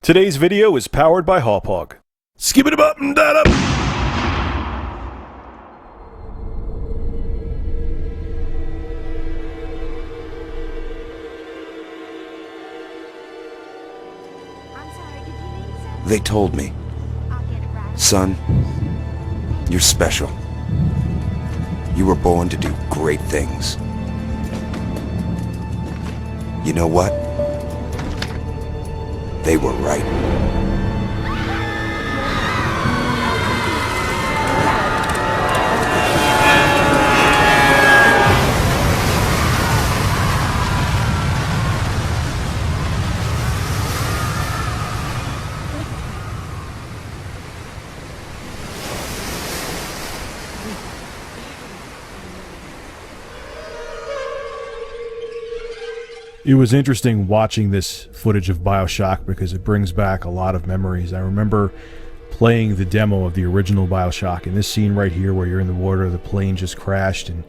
Today's video is powered by Hawpog. Skip it up and that up. They told me, son, you're special. You were born to do great things. You know what? They were right. It was interesting watching this footage of Bioshock because it brings back a lot of memories. I remember playing the demo of the original Bioshock, and this scene right here where you're in the water, the plane just crashed, and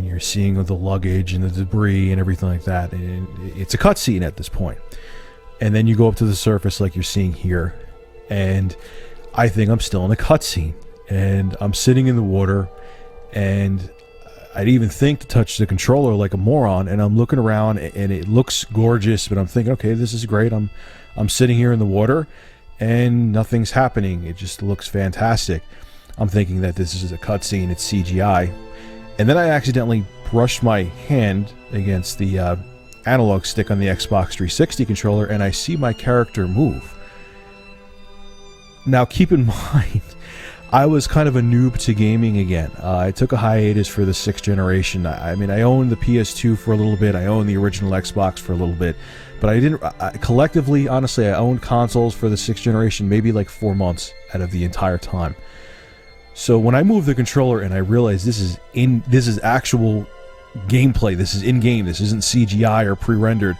you're seeing the luggage and the debris and everything like that. And it's a cutscene at this point. And then you go up to the surface like you're seeing here, and I think I'm still in a cutscene. And I'm sitting in the water, and I didn't even think to touch the controller like a moron, and I'm looking around and it looks gorgeous, but I'm thinking, okay, this is great. I'm sitting here in the water and nothing's happening. It just looks fantastic. I'm thinking that this is a cutscene, it's CGI. And then I accidentally brushed my hand against the analog stick on the Xbox 360 controller, and I see my character move. Now keep in mind, I was kind of a noob to gaming again. I took a hiatus for the 6th generation. I mean, I owned the PS2 for a little bit. I owned the original Xbox for a little bit. But I didn't... collectively, honestly, I owned consoles for the 6th generation maybe like 4 months out of the entire time. So when I moved the controller and I realized this is actual gameplay, this is in-game, this isn't CGI or pre-rendered,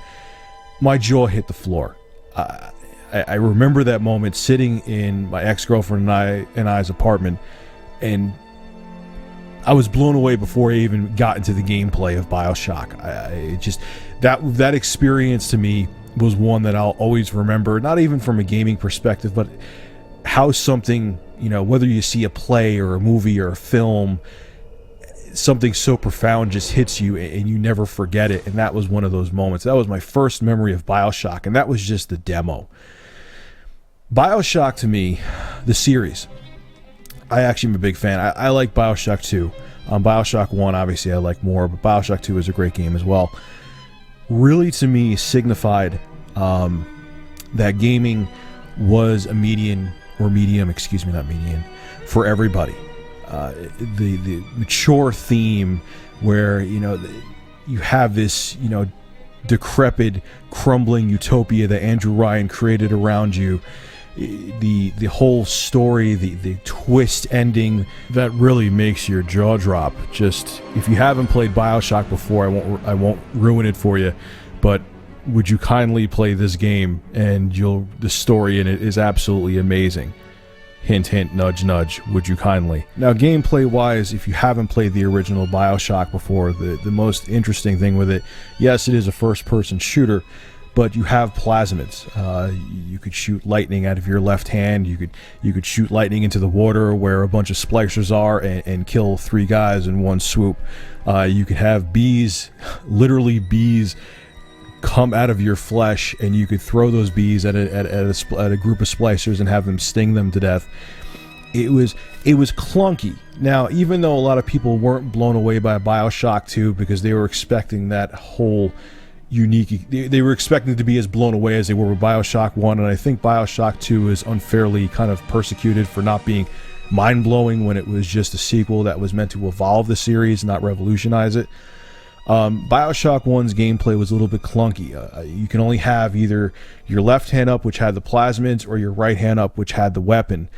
my jaw hit the floor. I remember that moment sitting in my ex-girlfriend and I's apartment, and I was blown away before I even got into the gameplay of Bioshock. That experience to me was one that I'll always remember, not even from a gaming perspective, but how something, you know, whether you see a play or a movie or a film, something so profound just hits you and you never forget it. And that was one of those moments. That was my first memory of Bioshock, and that was just the demo. Bioshock, to me, the series, I actually am a big fan. I like Bioshock 2. Bioshock 1, obviously, I like more, but Bioshock 2 is a great game as well. Really, to me, signified that gaming was a medium, for everybody. The mature theme where, you know, you have this, you know, decrepit, crumbling utopia that Andrew Ryan created around you. The whole story, the twist ending that really makes your jaw drop. Just, if you haven't played Bioshock before, I won't ruin it for you, but would you kindly play this game, and the story in it is absolutely amazing. Hint, hint, nudge, nudge, would you kindly. Now, gameplay-wise, if you haven't played the original Bioshock before, the most interesting thing with it, yes, it is a first-person shooter, but you have plasmids. You could shoot lightning out of your left hand. You could shoot lightning into the water where a bunch of splicers are and kill 3 guys in one swoop. You could have bees, literally bees, come out of your flesh, and you could throw those bees at a group of splicers and have them sting them to death. It was clunky. Now, even though a lot of people weren't blown away by Bioshock 2 because they were expecting that whole unique, they were expecting to be as blown away as they were with Bioshock 1, and I think Bioshock 2 is unfairly kind of persecuted for not being mind-blowing when it was just a sequel that was meant to evolve the series, not revolutionize it. Bioshock 1's gameplay was a little bit clunky. You can only have either your left hand up, which had the plasmids, or your right hand up, which had the weapon,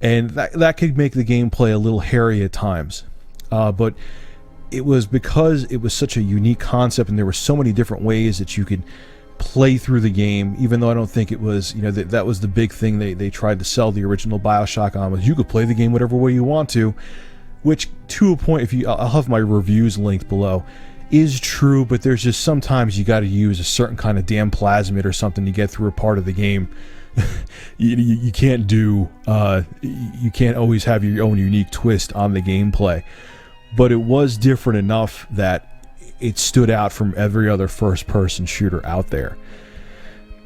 and that could make the gameplay a little hairy at times. But it was because it was such a unique concept, and there were so many different ways that you could play through the game, even though I don't think it was, you know, that was the big thing they tried to sell the original Bioshock on, was you could play the game whatever way you want to, which, to a point, I'll have my reviews linked below, is true, but there's just sometimes you got to use a certain kind of damn plasmid or something to get through a part of the game. you can't do you can't always have your own unique twist on the gameplay, but it was different enough that it stood out from every other first-person shooter out there.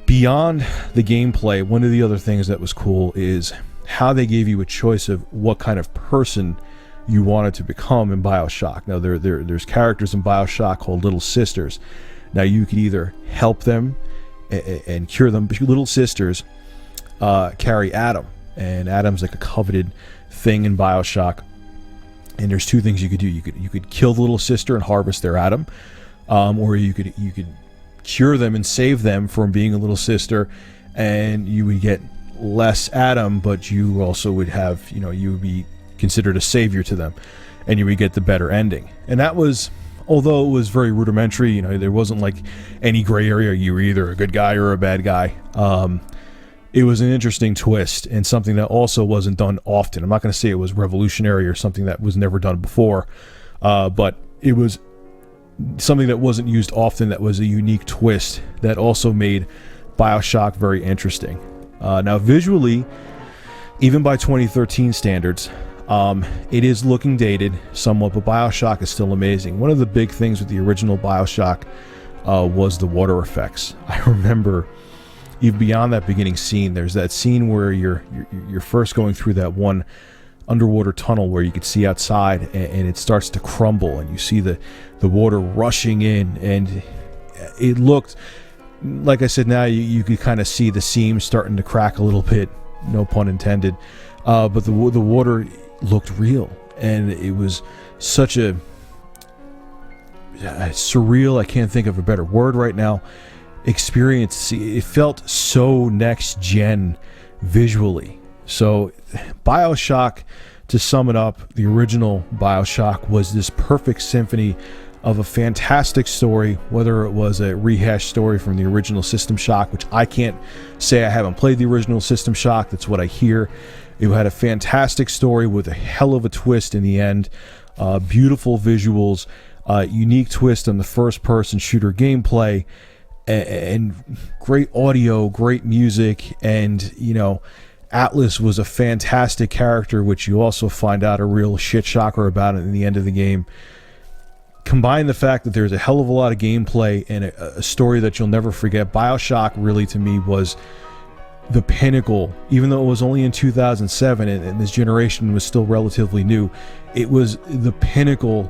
Beyond the gameplay, one of the other things that was cool is how they gave you a choice of what kind of person you wanted to become in Bioshock. Now, there's characters in Bioshock called Little Sisters. Now, you could either help them and cure them. Little Sisters carry Adam, and Adam's like a coveted thing in Bioshock. And there's two things you could do. You could kill the Little Sister and harvest their Adam, or you could cure them and save them from being a Little Sister, and you would get less Adam, but you also would have, you would be considered a savior to them, and you would get the better ending. And that was, although it was very rudimentary, there wasn't like any gray area. You were either a good guy or a bad guy. It was an interesting twist, and something that also wasn't done often. I'm not going to say it was revolutionary or something that was never done before, but it was something that wasn't used often, that was a unique twist that also made Bioshock very interesting. Now, visually, even by 2013 standards, it is looking dated somewhat, but Bioshock is still amazing. One of the big things with the original Bioshock was the water effects. I remember, even beyond that beginning scene, there's that scene where you're first going through that one underwater tunnel where you could see outside, and it starts to crumble, and you see the water rushing in, and it looked, like I said, now you could kind of see the seams starting to crack a little bit, no pun intended, but the water looked real, and it was such a surreal, I can't think of a better word right now, experience. It felt so next gen visually. So Bioshock, to sum it up, the original Bioshock was this perfect symphony of a fantastic story, whether it was a rehashed story from the original System Shock, which I can't say, I haven't played the original System Shock, that's what I hear. It had a fantastic story with a hell of a twist in the end, beautiful visuals, unique twist on the first-person shooter gameplay, and great audio, great music, and, Atlas was a fantastic character, which you also find out a real shit shocker about in the end of the game. Combine the fact that there's a hell of a lot of gameplay and a story that you'll never forget. Bioshock really, to me, was the pinnacle. Even though it was only in 2007 and this generation was still relatively new, it was the pinnacle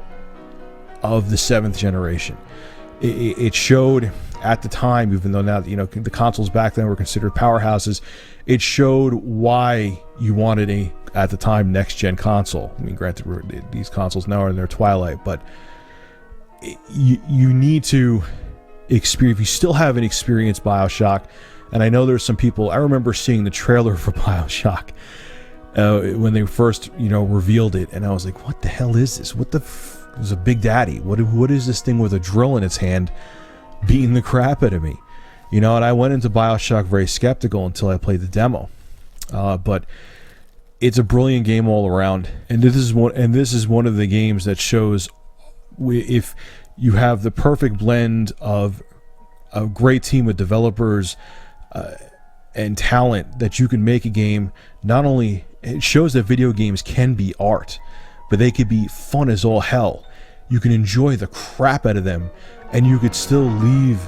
of the 7th generation. It showed at the time, even though now the consoles back then were considered powerhouses, it showed why you wanted at the time, next-gen console. I mean, granted, these consoles now are in their twilight, but you need to experience, if you still haven't experienced Bioshock, and I know there's some people, I remember seeing the trailer for Bioshock when they first, revealed it, and I was like, what the hell is this? What the it was a Big Daddy. What is this thing with a drill in its hand beating the crap out of me? And I went into Bioshock very skeptical until I played the demo. But it's a brilliant game all around, and this is one of the games that shows if you have the perfect blend of a great team of developers and talent, that you can make a game. Not only it shows that video games can be art, but they could be fun as all hell. You can enjoy the crap out of them, and you could still leave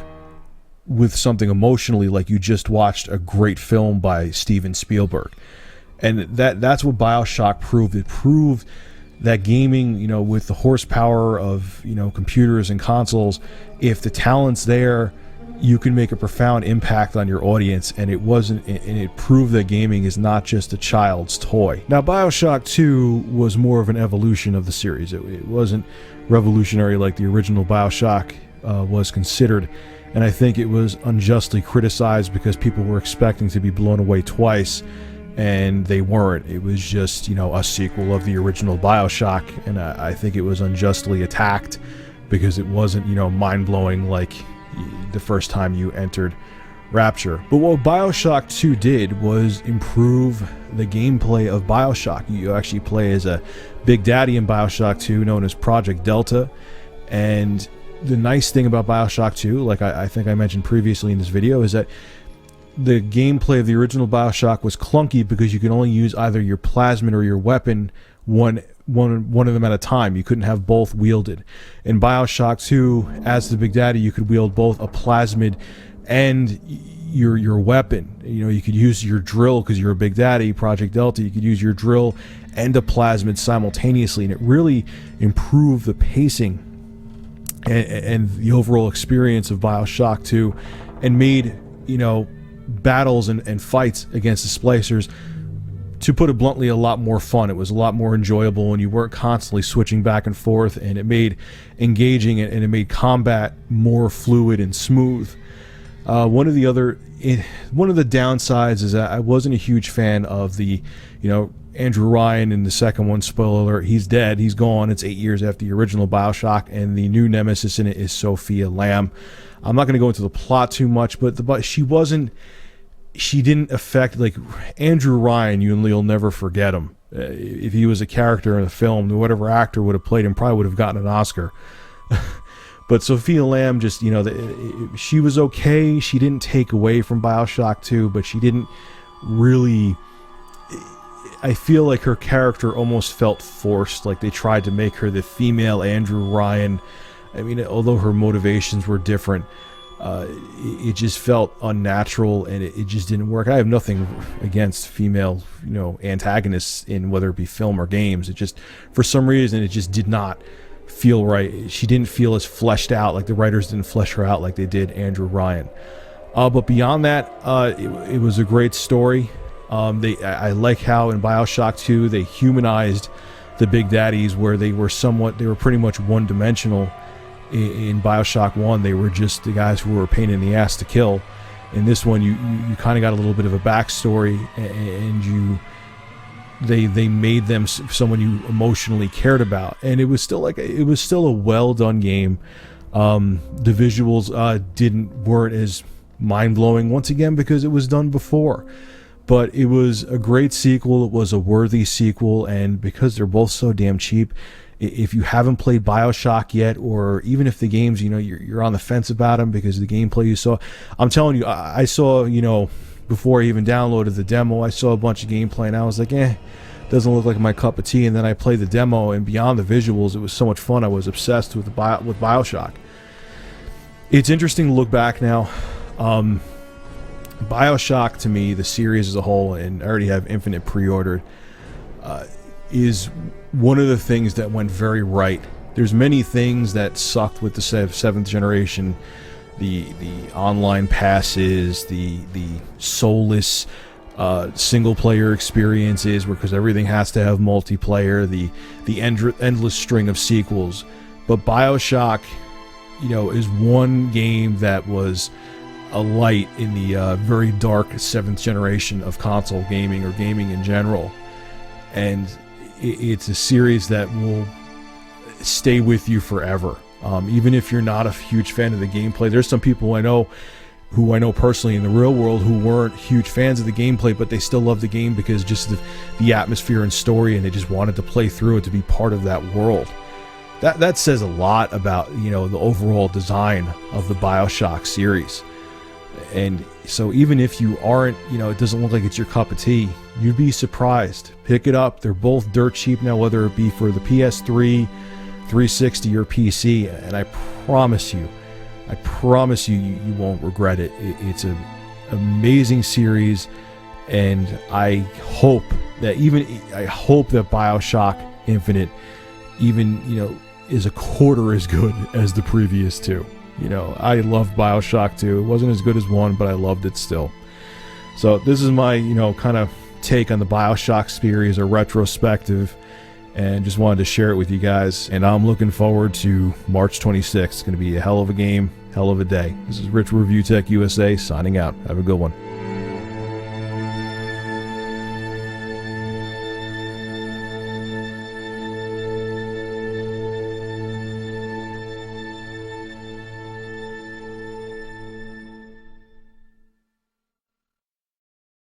with something emotionally, like you just watched a great film by Steven Spielberg. And that's what Bioshock proved. It proved that gaming, with the horsepower of, computers and consoles, if the talent's there, you can make a profound impact on your audience, and it proved that gaming is not just a child's toy. Now, Bioshock 2 was more of an evolution of the series. It wasn't revolutionary like the original Bioshock was considered, and I think it was unjustly criticized because people were expecting to be blown away twice, and they weren't. It was just, a sequel of the original Bioshock, and I think it was unjustly attacked because it wasn't, mind-blowing like the first time you entered Rapture. But what Bioshock 2 did was improve the gameplay of Bioshock. You actually play as a Big Daddy in Bioshock 2 known as Project Delta, and the nice thing about Bioshock 2, like I think I mentioned previously in this video, is that the gameplay of the original Bioshock was clunky because you could only use either your plasmid or your weapon one of them at a time. You couldn't have both wielded. In Bioshock 2, as the Big Daddy, you could wield both a plasmid and your weapon. You know, you could use your drill because you're a Big Daddy, Project Delta. You could use your drill and a plasmid simultaneously, and it really improved the pacing and the overall experience of Bioshock 2, and made, you know, battles and fights against the splicers, to put it bluntly, a lot more fun. It was a lot more enjoyable, and you weren't constantly switching back and forth, and it made engaging and it made combat more fluid and smooth. One of the downsides is that I wasn't a huge fan of the, you know, Andrew Ryan in the second one. Spoiler alert, he's dead, he's gone. It's 8 years after the original Bioshock, and the new nemesis in it is Sophia Lamb. I'm not going to go into the plot too much, but she didn't affect, like, Andrew Ryan, you'll never forget him. If he was a character in a film, whatever actor would have played him probably would have gotten an Oscar. But Sophia Lamb, just, you know, she was okay. She didn't take away from Bioshock 2, but she didn't really... I feel like her character almost felt forced, like they tried to make her the female Andrew Ryan. I mean, although her motivations were different, it just felt unnatural, and it just didn't work. I have nothing against female, you know, antagonists in whether it be film or games. It just, for some reason, it just did not feel right. She didn't feel as fleshed out, like the writers didn't flesh her out like they did Andrew Ryan. But beyond that, it was a great story. I like how in Bioshock 2 they humanized the Big Daddies, where they were pretty much one-dimensional. In Bioshock 1, they were just the guys who were a pain in the ass to kill. In this one, you kind of got a little bit of a backstory, and they made them someone you emotionally cared about, and it was still a well done game. The visuals weren't as mind blowing, once again, because it was done before, but it was a great sequel. It was a worthy sequel, and because they're both so damn cheap, if you haven't played Bioshock yet, or even if the games, you know, you're on the fence about them because of the gameplay you saw, I'm telling you, I saw, you know, before I even downloaded the demo, I saw a bunch of gameplay and I was like, doesn't look like my cup of tea. And then I played the demo, and beyond the visuals, it was so much fun. I was obsessed with Bioshock. It's interesting to look back now. Bioshock, to me, the series as a whole, and I already have Infinite pre-ordered, is one of the things that went very right. There's many things that sucked with the 7th generation, the online passes, the soulless single player experiences, because everything has to have multiplayer, the endless string of sequels. But Bioshock, you know, is one game that was a light in the very dark 7th generation of console gaming, or gaming in general. And it's a series that will stay with you forever. Even if you're not a huge fan of the gameplay, there's some people who I know personally in the real world who weren't huge fans of the gameplay, but they still love the game because just the atmosphere and story, and they just wanted to play through it to be part of that world. That says a lot about, you know, the overall design of the Bioshock series. And so even if you aren't, you know, it doesn't look like it's your cup of tea, you'd be surprised. Pick it up. They're both dirt cheap now, whether it be for the PS3, 360, or PC. And I promise you, you won't regret it. It's an amazing series, and I hope that Bioshock Infinite even, you know, is a quarter as good as the previous two. You know, I loved Bioshock 2. It wasn't as good as 1, but I loved it still. So this is my, you know, kind of take on the Bioshock series, a retrospective, and just wanted to share it with you guys. And I'm looking forward to March 26th. It's going to be a hell of a game, hell of a day. This is Rich ReviewTechUSA signing out. Have a good one.